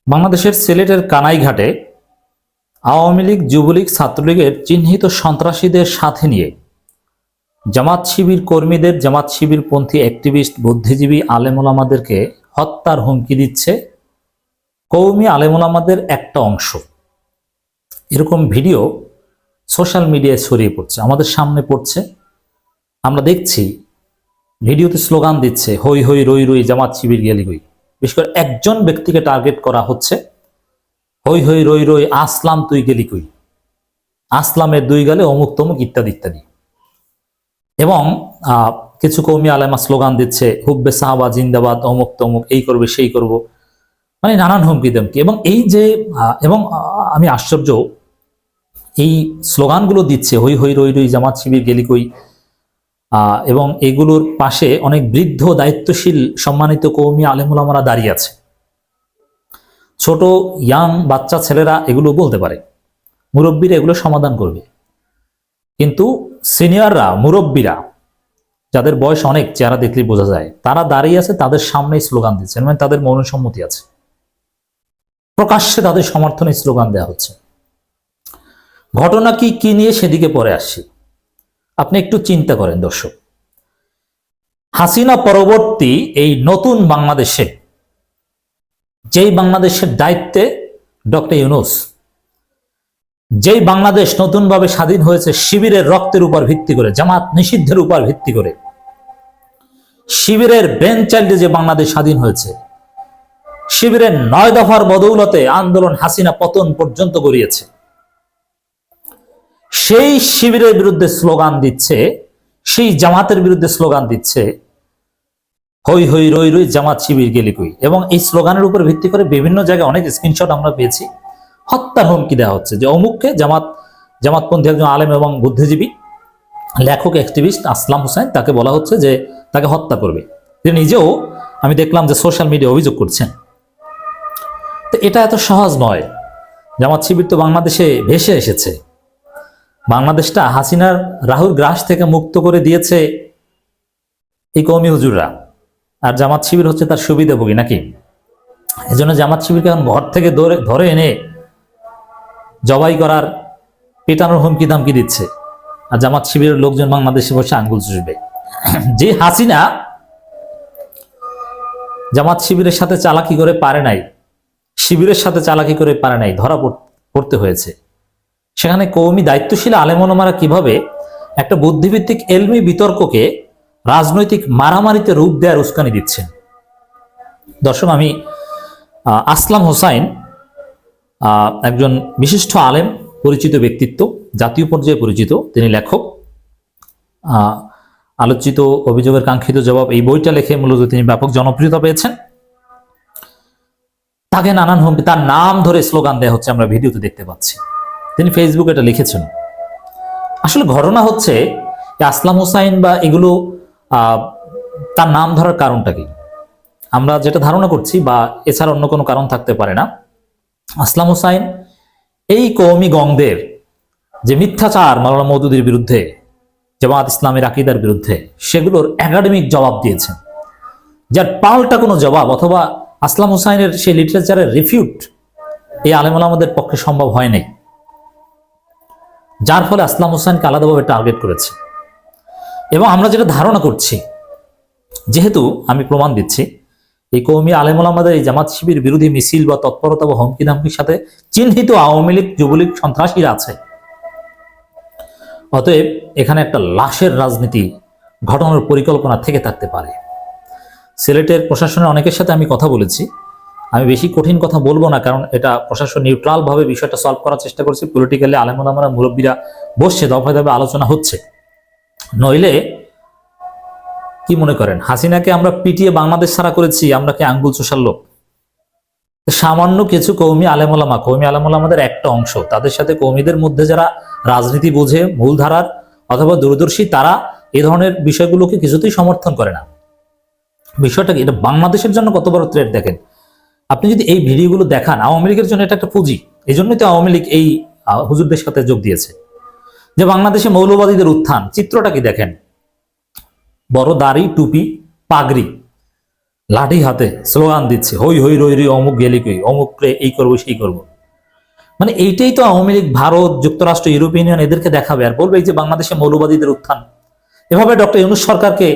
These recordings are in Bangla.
বাংলাদেশের সিলেটের কানাইঘাটে আওয়ামী লীগ, যুবলীগ, ছাত্রলীগের চিহ্নিত সন্ত্রাসীদের সাথে নিয়ে জামাত শিবির কর্মীদের, জামাত শিবিরপন্থী অ্যাক্টিভিস্ট, বুদ্ধিজীবী আলেমোলামাদেরকে হত্যার হুমকি দিচ্ছে কওমি আলেমোলামাদের একটা অংশ। এরকম ভিডিও সোশ্যাল মিডিয়ায় ছড়িয়ে পড়ছে, আমাদের সামনে পড়ছে, আমরা দেখছি। ভিডিওতে স্লোগান দিচ্ছে, হই হই রই রই জামাত শিবির গেলি গই। বিশেষ করে একজন ব্যক্তিকে টার্গেট করা হচ্ছে, হই হই রই রই আসলাম তুই গেলি কই, আসলামের দুই গালে অমুক তমুক ইত্যাদি ইত্যাদি। এবং কিছু কওমি আলেমা স্লোগান দিচ্ছে, হুব্বে সাহাবা জিন্দাবাদ, অমুক তমুক, এই করবে সেই করব, মানে নানান হুমকি ধমকি। এবং এই যে আমি আশ্চর্য, এই স্লোগানগুলো দিচ্ছে হই হই রই রই জামাত শিবির গেলি কই, এবং এগুলোর পাশে অনেক বৃদ্ধ দায়িত্বশীল সম্মানিত কওমি আলেমুলামারা দাঁড়িয়ে আছে। ছোট ইয়াং বাচ্চা ছেলেরা এগুলো বলতে পারে, মুরব্বীরা এগুলো সমাধান করবে, কিন্তু সিনিয়ররা, মুরব্বীরা, যাদের বয়স অনেক, চেহারা দেখলেই বোঝা যায়, তারা দাঁড়িয়ে আছে, তাদের সামনেই স্লোগান দিচ্ছে, মানে তাদের মৌনসম্মতি আছে, প্রকাশ্যে তাদের সমর্থনে স্লোগান দেওয়া হচ্ছে। ঘটনা কি নিয়ে সেদিকে পরে আসছি। আপনি একটু চিন্তা করেন দর্শক, হাসিনা পরবর্তী এই নতুন বাংলাদেশে, যেই বাংলাদেশের দায়িত্বে ডক্টর ইউনূস, যেই বাংলাদেশ নতুনভাবে স্বাধীন হয়েছে শিবিরের রক্তের উপর ভিত্তি করে, জামাত নিষিদ্ধের উপর ভিত্তি করে, শিবিরের ব্রেন চাইল্ডে যে বাংলাদেশ স্বাধীন হয়েছে, শিবিরের 9 দফার বদৌলতে আন্দোলন হাসিনা পতন পর্যন্ত গড়িয়েছে, সেই শিবিরের বিরুদ্ধে স্লোগান দিচ্ছে, সেই জামাতের বিরুদ্ধে স্লোগান দিচ্ছে হই হই রই রই জামাত শিবির গেলি কই। এবং এই স্লোগানের উপর ভিত্তি করে বিভিন্ন জায়গায় অনেক স্ক্রিনশট আমরা পেয়েছি, হত্যার হুমকি দেওয়া হচ্ছে যে অমুককে, জামাতপন্থী একজন আলেম এবং বুদ্ধিজীবী লেখক অ্যাক্টিভিস্ট আসলাম হোসেন, তাকে বলা হচ্ছে যে তাকে হত্যা করবে। তিনি নিজেও, আমি দেখলাম যে সোশ্যাল মিডিয়া অভিযোগ করছেন। তো এটা এত সহজ নয়। জামাত শিবির তো বাংলাদেশে ভেসে এসেছে, বাংলাদেশটা হাসিনার রাহুর গ্রাস থেকে মুক্ত করে দিয়েছে এই কওমি হুজুররা, আর জামাত শিবির হচ্ছে তার সুবিধাভোগী নাকি? এজন্য জামাত শিবিরকে এখন ঘর থেকে ধরে এনে জবাই করার, পেটানোর হুমকি ধামকি দিচ্ছে, আর জামাত শিবিরের লোকজন বাংলাদেশে বসে আঙ্গুল চুষবে। যে হাসিনা জামাত শিবিরের সাথে চালাকি করে পারে নাই, শিবিরের সাথে চালাকি করে পারে নাই, ধরা পড়তে হয়েছে, সেখানে কওমি দায়িত্বশীল আলেমোলামারা কিভাবে একটা বুদ্ধিভিত্তিক এলমি বিতর্ককে রাজনৈতিক মারামারিতে রূপ দেওয়ার উস্কানি দিচ্ছেন। দর্শক, আমি আসলাম হোসাইন একজন বিশিষ্ট আলেম, পরিচিত ব্যক্তিত্ব, জাতীয় পর্যায়ে পরিচিত, তিনি লেখক। আলোচিত অভিযোগের কাঙ্ক্ষিত জবাব এই বইটা লিখে মূলত তিনি ব্যাপক জনপ্রিয়তা পেয়েছেন। তাকে নানান হুমকি, তার নাম ধরে স্লোগান দেওয়া হচ্ছে, আমরা ভিডিওতে দেখতে পাচ্ছি। তিনি ফেসবুকে এটা লিখেছেন। আসলে ঘটনা হচ্ছে আসলাম হোসাইন বা এগুলো তার নাম ধরার কারণটা কি, আমরা যেটা ধারণা করছি, বা এছাড়া অন্য কোনো কারণ থাকতে পারে না। আসলাম হোসাইন এই কওমি গংদের যে মিথ্যাচার মাওলানা মওদুদির বিরুদ্ধে, জামাত ইসলামের আকীদার বিরুদ্ধে, সেগুলোর একাডেমিক জবাব দিয়েছেন, যার পাল্টা কোনো জবাব অথবা আসলাম হোসাইনের সেই লিটারেচারের রিফিউট এই আলেমুলামাদের পক্ষে সম্ভব হয় নাই, যার ফলে আসলাম হোসাইনকে আলাদাভাবে টার্গেট করেছে। এবং আমরা যেটা ধারণা করছি, যেহেতু আমি প্রমাণ দিচ্ছি এই কওমি আলেমুলামাদের এই জামাত শিবির বিরোধী মিছিল বা তৎপরতা বা হুমকি ধামকির সাথে চিহ্নিত আওয়ামী লীগ, যুবলীগ সন্ত্রাসীরা আছে। অতএব এখানে একটা লাশের রাজনীতি ঘটনার পরিকল্পনা থেকে থাকতে পারে। সিলেটের প্রশাসনের অনেকের সাথে আমি কথা বলেছি, আমি বেশি কঠিন কথা বলবো না, কারণ এটা প্রশাসন নিউট্রাল ভাবে বিষয়টা সলভ করার চেষ্টা করছে। পলিটিক্যালি আলেমুলামারা, মুরব্বীরা বসছে, দফায় দফায় আলোচনা হচ্ছে। নইলে কি মনে করেন, হাসিনাকে আমরা পিটিয়ে বাংলাদেশ ছাড়া করেছি, আমরা কি আঙ্গুল চোষার লোক? সামান্য কিছু কওমি আলেমুলামাদের একটা অংশ, তাদের সাথে কওমিদের মধ্যে যারা রাজনীতি বোঝে, মূলধারার অথবা দূরদর্শী, তারা এই ধরনের বিষয়গুলোকে কিছুতেই সমর্থন করে না। বিষয়টা কি, এটা বাংলাদেশের জন্য কত বড় থ্রেট দেখেন। আপনি যদি এই ভিডিওগুলো দেখান, আওয়ামী লীগের জন্য এটা একটা পুঁজি। এই জন্যই তো আওয়ামী লীগ এই হুজুরদের সাথে যোগ দিয়েছে, যে বাংলাদেশে মৌলবাদীদের উত্থান। চিত্রটা কি দেখেন, বড় দাড়ি, টুপি, পাগড়ি, লাঠি হাতে স্লোগান দিচ্ছে, হই হই রই রই অমুক গেলি কই, অমুক রে এই করবো সেই করবো। মানে এইটাই তো আওয়ামী লীগ, ভারত, যুক্তরাষ্ট্র, ইউরোপিয়ান ইউনিয়ন এদেরকে দেখাবে আর বলবে এই যে বাংলাদেশে মৌলবাদীদের উত্থান। এভাবে ডক্টর ইউনূস সরকারকে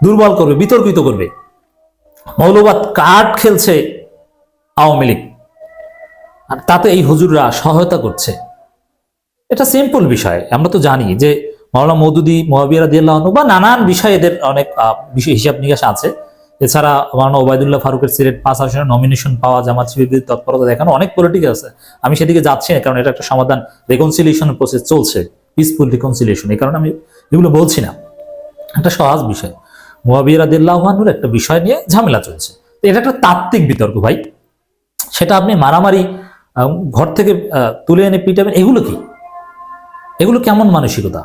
দুর্বল করবে, বিতর্কিত করবে। মৌলবাদ কার্ড খেলছে আওয়ামী লীগ, আর তাতে এই হুজুররা সহায়তা করছে। এটা সিম্পল বিষয়। আমরা তো জানি যে মাওলানা মওদুদী, মুয়াবিয়া রাদিয়াল্লাহু আনহু বা নানান বিষয়ে এদের অনেক বিষয় হিসাব নিকাশ আছে। এছাড়া মাওলানা ওবায়দুল্লাহ ফারুকের সিলেট 5 আসনে নমিনেশন পাওয়া, জামাত শিবিরের তৎপরতা দেখানো, অনেক পলিটিক্স আছে। আমি সেদিকে যাচ্ছি না, কারণ এটা একটা সমাধান, রেকনসিলিয়েশনের প্রসেস চলছে, পিসফুল রিকনসিলিয়েশন, এই কারণে আমি এগুলো বলছি না। একটা সহজ বিষয়, মুয়াবিয়া রাদিয়াল্লাহু আনহুর একটা বিষয় নিয়ে ঝামেলা চলছে। তো এটা একটা তাত্ত্বিক বিতর্ক ভাই, সেটা আপনি মারামারি ঘর থেকে তুলে এনে পিটাবেন, এগুলো কি? এগুলো কেমন মানসিকতা?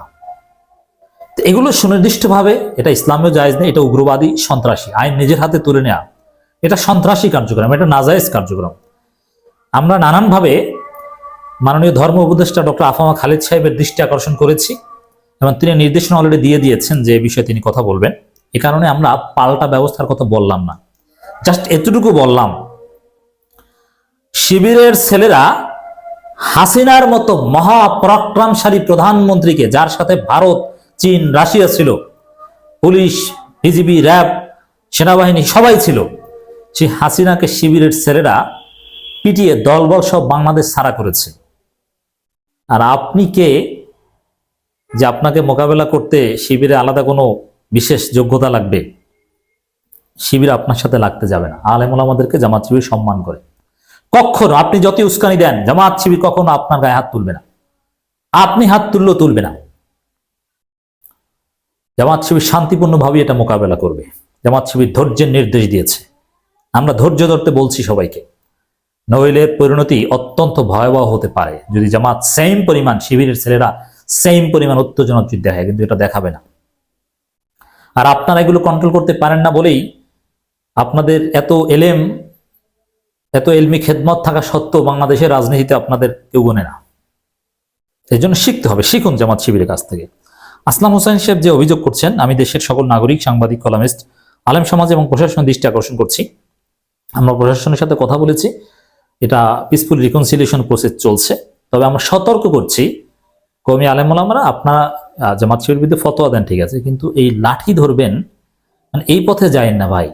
এগুলো সুনির্দিষ্টভাবে এটা ইসলামেও জায়েজ নেই, এটা উগ্রবাদী, সন্ত্রাসী, আইন নিজের হাতে তুলে নেওয়া, এটা সন্ত্রাসী কার্যক্রম, এটা নাজায়েজ কার্যক্রম। আমরা নানানভাবে মাননীয় ধর্ম উপদেষ্টা ডক্টর আফামা খালিদ সাহেবের দৃষ্টি আকর্ষণ করেছি এবং তিনি নির্দেশনা অলরেডি দিয়ে দিয়েছেন যে এই বিষয়ে তিনি কথা বলবেন। এ কারণে আমরা পাল্টা ব্যবস্থার কথা বললাম না, জাস্ট এতটুকু বললাম, শিবিরের ছেলেরা হাসিনার মতো মহাপরাক্রমশালী প্রধানমন্ত্রীকে, যার সাথে ভারত, চীন, রাশিয়া ছিল, পুলিশ, বিজিবি, র্যাব, সেনাবাহিনী সবাই ছিল, সেই হাসিনাকে শিবিরের ছেলেরা পিটিয়ে দলবল সব বাংলাদেশ ছাড়া করেছে। আর আপনি কে যে আপনাকে মোকাবেলা করতে শিবিরে আলাদা কোনো বিশেষ যোগ্যতা লাগবে? শিবির আপনার সাথে লাগতে যাবে না। আলেম ওলামাদেরকে জামাত শিবির সম্মান করে। কখনো আপনি যতই উস্কানি দেন, জামাত শিবির কখনো আপনার গায়ে হাত তুলবে না, আপনি হাত তুললেও তুলবে না। জামাত শিবির শান্তিপূর্ণভাবে এটা মোকাবেলা করবে। জামাত শিবির ধৈর্যের নির্দেশ দিয়েছে। আমরা ধৈর্য ধরতে বলছি সবাইকে, নইলে পরিণতি অত্যন্ত ভয়াবহ হতে পারে যদি জামাত সেম পরিমাণ, শিবিরের ছেলেরা সেম পরিমাণ উত্তেজনা দেখায়, কিন্তু এটা দেখাবে না। আর আপনারা এগুলো কন্ট্রোল করতে পারেন না বলেই আপনাদের এত এলেম, এত এলমি খেদমত থাকা সত্ত্বেও বাংলাদেশের রাজনীতিতে আপনাদের কেউ গোনে না। এই জন্য শিখতে হবে, শিখুন জামাত শিবিরের কাছ থেকে। আসলাম হোসেন সাহেব যে অভিযোগ করছেন, আমি দেশের সকল নাগরিক, সাংবাদিক, কলামিস্ট, আলেম সমাজ এবং প্রশাসনের দৃষ্টি আকর্ষণ করছি। আমরা প্রশাসনের সাথে কথা বলেছি, এটা পিসফুল রিকনসিলিয়েশন প্রসেস চলছে। তবে আমরা সতর্ক করছি, কওমি আলেম ওলামারা আপনারা জামাত শিবিরের বিরুদ্ধে ফতোয়া দেন ঠিক আছে, কিন্তু এই লাঠি ধরবেন মানে এই পথে যায়েন না ভাই।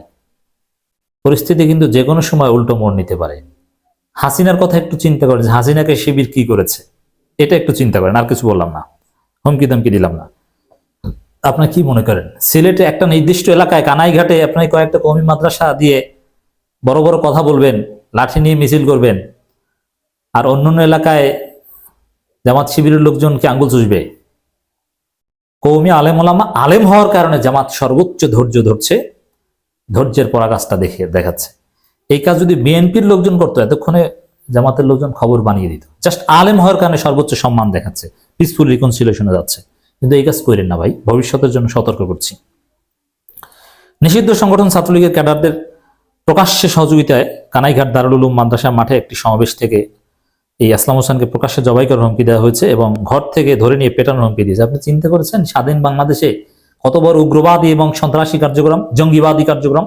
পরিস্থিতি কিন্তু যে কোনো সময় উল্টো মোড় নিতে পারে। হাসিনার কথা একটু চিন্তা করেন, হাসিনাকে শিবির কি করেছে এটা একটু চিন্তা করেন। আর কিছু বললাম না, হুমকি দামকি দিলাম না। আপনার কি মনে করেন সিলেটে একটা নির্দিষ্ট এলাকায় কানাইঘাটে আপনি কয়েকটা কওমি মাদ্রাসা দিয়ে বড় বড় কথা বলবেন, লাঠি নিয়ে মিছিল করবেন, আর অন্যান্য এলাকায় জামাত শিবিরের লোকজনকে আঙ্গুল চুষবে? কওমি আলেম ওলামা আলেম হওয়ার কারণে জামাত সর্বোচ্চ ধৈর্য ধরছে, ধৈর্যের পরাকাষ্ঠা দেখাচ্ছে। এই কাজ যদি বিএনপির লোকজন করতো, এতক্ষণে জামাতের লোকজন খবর বানিয়ে দিত। জাস্ট আলেম হওয়ার কারণে সর্বোচ্চ সম্মান দেখাচ্ছে, পিসফুল রিকনসিলিয়েশনে যাচ্ছে। কিন্তু এই কাজ করেন না ভাই, ভবিষ্যতের জন্য সতর্ক করছি। নিষিদ্ধ সংগঠন ছাত্রলীগের ক্যাডারদের প্রকাশ্যে সহযোগিতায় কানাইঘাট দারুল উলুম মাদ্রাসা মাঠে একটি সমাবেশ থেকে এই আসলাম হোসেনকে প্রকাশ্যে জবাই করার হুমকি দেওয়া হয়েছে এবং ঘর থেকে ধরে নিয়ে পেটানোর হুমকি দিয়েছে। আপনি চিন্তা করেছেন স্বাধীন বাংলাদেশে কত বড় উগ্রবাদী এবং সন্ত্রাসী কার্যক্রম, জঙ্গিবাদী কার্যক্রম,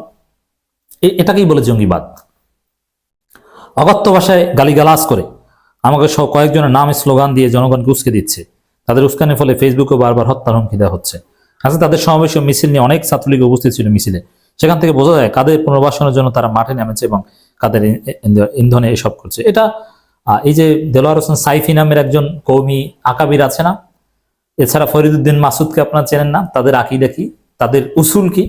এটাকেই বলে জঙ্গিবাদ। অগত্য ভাষায় গালিগালাজ করে আমাকে সহ কয়েকজনের নামে স্লোগান দিয়ে জনগণকে উস্কে দিচ্ছে। তাদের উস্কানির ফলে ফেসবুকে বারবার হত্যার হুমকি দেওয়া হচ্ছে। আচ্ছা, তাদের সমাবেশ ও মিছিল নিয়ে অনেক ছাত্রলীগ উপস্থিত ছিল মিছিলে। সেখান থেকে বোঝা যায় কাদের পুনর্বাসনের জন্য তারা মাঠে নেমেছে এবং কাদের ইন্ধনে এসব করছে। এটা এই যে দেলোয়ার হোসেন সাইফি নামের একজন কওমি আকাবির আছে না, এছাড়া ফরিদুদ্দিন মাসুদকে আপনারা চেনেন না, তাদের আকীদা কি, তাদের উসুল কি,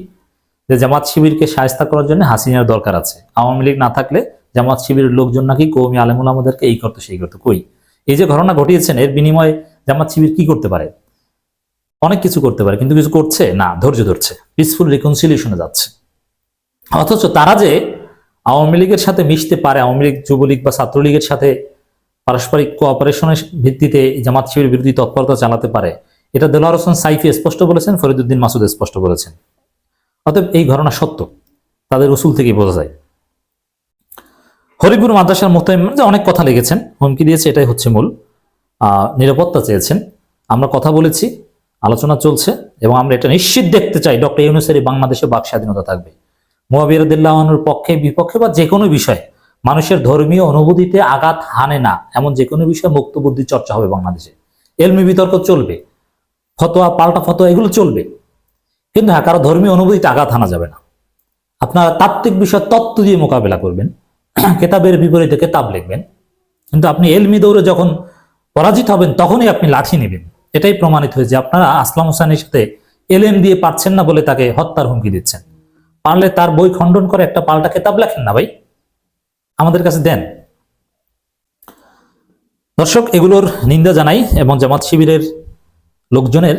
যে জামাত শিবিরকে শায়েস্তা করার জন্য হাসিনার দরকার আছে, আওয়ামী লীগ না থাকলে জামাত শিবিরের লোকজন নাকি কওমি আলেম ওলামাদেরকে এই করতো সেই করতো। কই, এই যে ঘটনা ঘটিয়েছেন এর বিনিময়ে জামাত শিবির কি করতে পারে? অনেক কিছু করতে পারে, কিন্তু কিছু করছে না, ধৈর্য ধরছে, পিসফুল রিকনসিলিয়েশনে যাচ্ছে। অথচ তারা যে আওয়ামী লীগের সাথে মিশতে পারে, আওয়ামী লীগ, যুবলীগ বা ছাত্রলীগের সাথে পারস্পরিক কোঅপারেশনের ভিত্তিতে জামাত শিবির বিরোধী তৎপরতা চালাতে পারে, এটা দেলোয়ার হোসেন সাইফি স্পষ্ট বলেছেন, ফরিদুদ্দিন মাসুদ স্পষ্ট বলেছেন। অতএব এই ঘটনা সত্য, তাদের উসুল থেকেই বোঝা যায়। হরিপুর মাদ্রাসার মোহতামিম যে অনেক কথা লিখেছেন, হুমকি দিয়েছে, এটাই হচ্ছে মূল। নিরাপত্তা চেয়েছেন, আমরা কথা বলেছি, আলোচনা চলছে এবং আমরা এটা নিশ্চিত দেখতে চাই ডক্টর ইউনূসের বাংলাদেশে বাক স্বাধীনতা থাকবে। মুআবিয়া রাদিয়াল্লাহু আনহুর পক্ষে বিপক্ষে বা যে কোনো বিষয়ে মানুষের ধর্মীয় অনুভূতিতে আঘাত হানে না এমন যে কোনো বিষয়ে মুক্ত বুদ্ধি চর্চা হবে বাংলাদেশে। এলমি বিতর্ক চলবে, ফতোয়া পাল্টা ফতোয়া এগুলো চলবে, কিন্তু হ্যাঁ কারো ধর্মীয় অনুভূতিতে আঘাত হানা যাবে না। আপনারা তাত্ত্বিক বিষয় তত্ত্ব দিয়ে মোকাবেলা করবেন, কেতাবের বিপরীতে কেতাব লিখবেন, কিন্তু আপনি এলমি দৌড়ে যখন পরাজিত হবেন তখনই আপনি লাঠি নেবেন। এটাই প্রমাণিত হয়েছে। আপনারা আসলাম হোসেনের সাথে এলএম দিয়ে পারছেন না বলে তাকে হত্যার হুমকি দিচ্ছেন। পারলে তার বই খণ্ডন করে একটা পাল্টা কেতাব লেখেন না ভাই, আমাদের কাছে দেন। দর্শক, এগুলোর নিন্দা জানাই এবং জামাত শিবিরের লোকজনের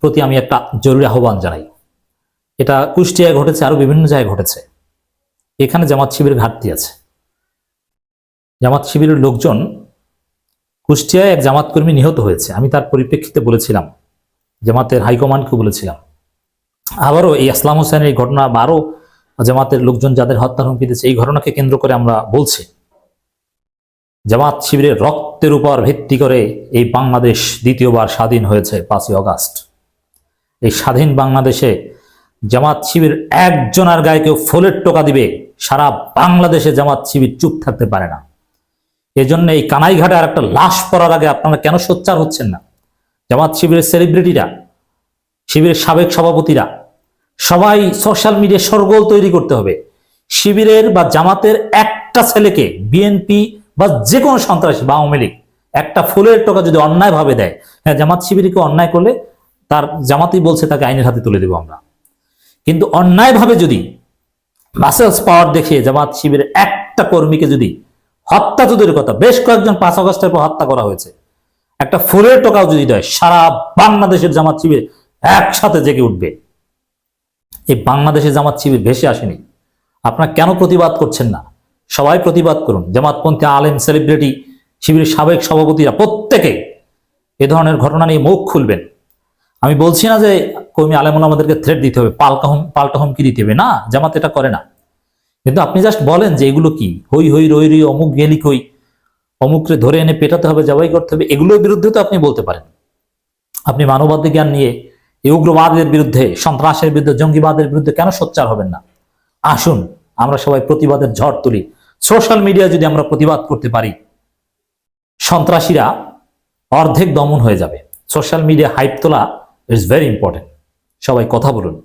প্রতি আমি একটা জরুরি আহ্বান জানাই। এটা কুষ্টিয়ায় ঘটেছে, আরো বিভিন্ন জায়গায় ঘটেছে। এখানে জামাত শিবিরের ঘাটতি আছে। জামাত শিবিরের লোকজন, কুষ্টিয়ায় এক জামাত কর্মী নিহত হয়েছে, আমি তার পরিপ্রেক্ষিতে বলেছিলাম, জামাতের হাইকমান্ডকে বলেছিলাম। আবারও এই আসলাম হোসেনের এই ঘটনা বা আরো জামাতের লোকজন যাদের হত্যার হুমকি দিচ্ছে, এই ঘটনাকে কেন্দ্র করে আমরা বলছি, জামাত শিবিরের রক্তের উপর ভিত্তি করে এই বাংলাদেশ দ্বিতীয়বার স্বাধীন হয়েছে 5ই আগস্ট। এই স্বাধীন বাংলাদেশে জামাত শিবির একজনের গায়ে কেউ ফুলের টোকা দিবে, সারা বাংলাদেশে জামাত শিবির চুপ থাকতে পারে না। এজন্য এই কানাইঘাটে আর একটা লাশ পড়ার আগে আপনারা কেন সোচ্চার হচ্ছেন না? জামাত শিবিরের সেলিব্রিটিরা, শিবিরের সাবেক সভাপতিরা সবাই সোশ্যাল মিডিয়ায় শোরগোল তৈরি করতে হবে। শিবিরের বা জামাতের একটা ছেলেকে বিএনপি বা যে কোনো সন্ত্রাসী বা আওয়ামী লীগ একটা ফুলের টোকা যদি অন্যায়ভাবে দেয়, হ্যাঁ জামাত শিবিরকে অন্যায় করলে তার জামাতই বলছে তাকে আইনের হাতে তুলে দেবো আমরা, কিন্তু অন্যায়ভাবে যদি মাসেলস পাওয়ার দেখিয়ে জামাত শিবিরের একটা কর্মীকে যদি হত্যা, তো দূরের কথা বেশ কয়েকজন 5 আগস্টের পর হত্যা করা হয়েছে, একটা ফুলের টোকাও যদি দেয়, সারা বাংলাদেশের জামাত শিবির একসাথে জেগে উঠবে। এই বাংলাদেশে জামাত শিবির ভেসে আসেনি। আপনারা কেন প্রতিবাদ করছেন না? সবাই প্রতিবাদ করুন। জামাতপন্থী আলেম, সেলিব্রিটি, শিবিরের সাবেক সভাপতিরা প্রত্যেকে এ ধরনের ঘটনা নিয়ে মুখ খুলবেন। আমি বলছি না যে কর্মী আলেমুল আমাদেরকে থ্রেট দিতে হবে, পাল্টা হুমকি দিতে হবে, না, জামাত এটা করে না। কিন্তু আপনি জাস্ট বলেন যে এগুলো কি, হই হই রই রই অমুক গেলি কই, অমুকরে ধরে এনে পেটাতে হবে, জবাই করতে হবে, এগুলোর বিরুদ্ধে তো আপনি বলতে পারেন। আপনি মানবাধিকার জ্ঞান নিয়ে এই উগ্রবাদের বিরুদ্ধে, সন্ত্রাসের বিরুদ্ধে, জঙ্গিবাদের বিরুদ্ধে কেন সোচ্চার হবেন না? আসুন আমরা সবাই প্রতিবাদের ঝড় তুলি। সোশ্যাল মিডিয়ায় যদি আমরা প্রতিবাদ করতে পারি, সন্ত্রাসীরা অর্ধেক দমন হয়ে যাবে। সোশ্যাল মিডিয়া হাইপ তোলা ইজ ভেরি ইম্পর্টেন্ট। সবাই কথা বলুন।